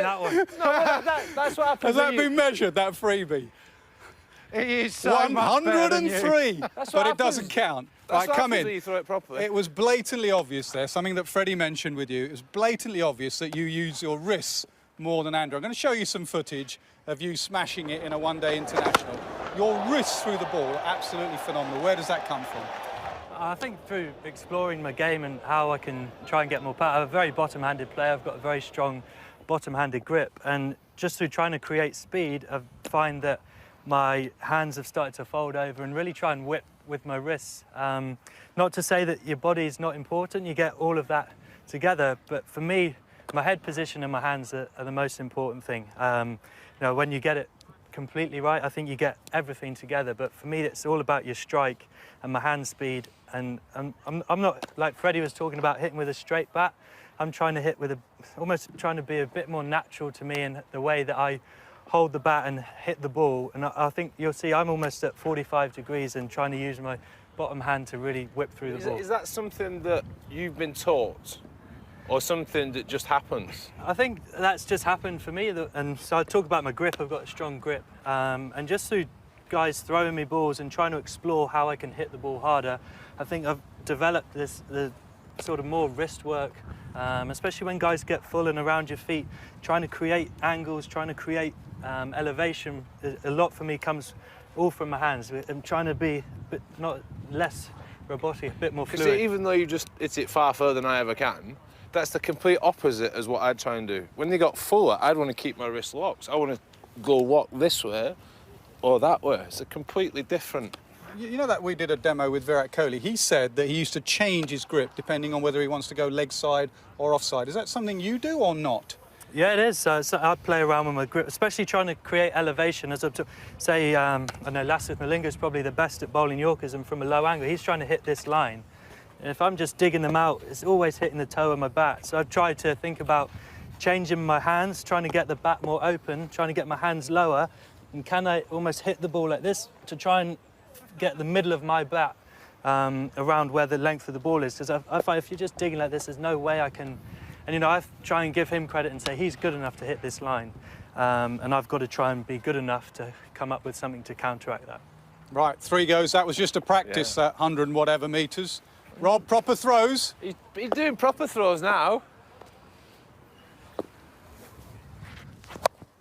that one. No, well, that's what happens. Has that been measured, that freebie? He is so much better than you. 103, but it doesn't count. That's Right, come in. You throw it properly. It was blatantly obvious there, something that Freddie mentioned with you. It was blatantly obvious that you use your wrists more than Andrew. I'm going to show you some footage of you smashing it in a one-day international. Your wrists through the ball are absolutely phenomenal. Where does that come from? I think through exploring my game and how I can try and get more power. I'm a very bottom-handed player. I've got a very strong bottom-handed grip, and just through trying to create speed, I find that my hands have started to fold over and really try and whip with my wrists. Not to say that your body is not important, you get all of that together, but for me, my head position and my hands are the most important thing. You know, when you get it completely right, I think you get everything together, but for me, it's all about your strike and my hand speed, and I'm not, like Freddie was talking about, hitting with a straight bat. I'm trying to hit with almost trying to be a bit more natural to me in the way that I hold the bat and hit the ball, and I think you'll see I'm almost at 45 degrees and trying to use my bottom hand to really whip through the ball. Is that something that you've been taught, or something that just happens? I think that's just happened for me, and so I talk about my grip. I've got a strong grip, and just through guys throwing me balls and trying to explore how I can hit the ball harder, I think I've developed the sort of more wrist work, especially when guys get full and around your feet, trying to create angles, trying to create elevation. A lot for me comes all from my hands. I'm trying to be not less robotic, a bit more fluid. Because even though you just hit it far further than I ever can, that's the complete opposite as what I'd try and do. When they got fuller, I'd want to keep my wrist locked. I want to go walk this way or that way. It's a completely different. You know that we did a demo with Virat Kohli. He said that he used to change his grip depending on whether he wants to go leg side or offside. Is that something you do or not? Yeah, it is. So I play around with my grip, especially trying to create elevation. As I say, I know Lasith Malinga is probably the best at bowling Yorkers, and from a low angle, he's trying to hit this line. And if I'm just digging them out, it's always hitting the toe of my bat. So I've tried to think about changing my hands, trying to get the bat more open, trying to get my hands lower, and can I almost hit the ball like this to try and get the middle of my bat around where the length of the ball is. Because I find if you're just digging like this, there's no way I can. And, you know, I try and give him credit and say he's good enough to hit this line. And I've got to try and be good enough to come up with something to counteract that. Right, 3 goes. That was just a practice, that 100 and whatever metres. Rob, proper throws. He's doing proper throws now.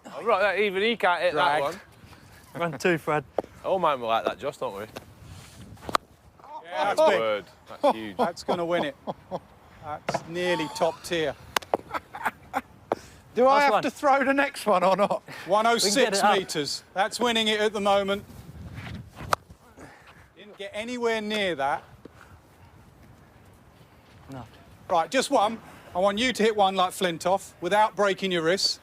Oh, right, even he can't hit that one. Run two, Fred. All mine were like that, Josh, don't worry. Yeah, That's big. word. That's huge. That's going to win it. That's nearly top tier. Do I Last have one. to throw the next one or not? 106 it up. metres. That's winning it at the moment. Didn't get anywhere near that. No. Right, just one. I want you to hit one like Flintoff without breaking your wrists.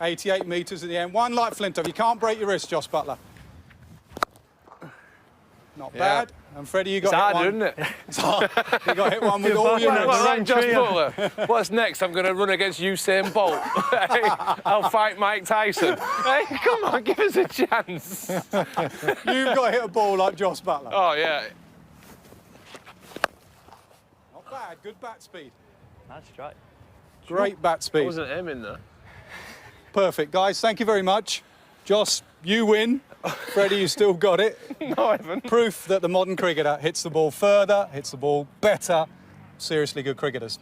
88 metres at the end. One like Flintoff. You can't break your wrist, Josh Butler. Not bad. And Freddie, you got It's hit hard, one. isn't it? It's hard. You got hit one with all your Right, wrists. Right, Josh Butler. What's next? I'm going to run against Usain Bolt. Hey, I'll fight Mike Tyson. Hey, come on, give us a chance. You've got to hit a ball like Josh Butler. Oh, yeah. Not bad. Good bat speed. That's right. Great bat I speed. wasn't aiming there. Perfect, guys. Thank you very much. Josh, you win. Freddie, you still got it. No, I haven't. Proof that the modern cricketer hits the ball further, hits the ball better. Seriously good cricketers.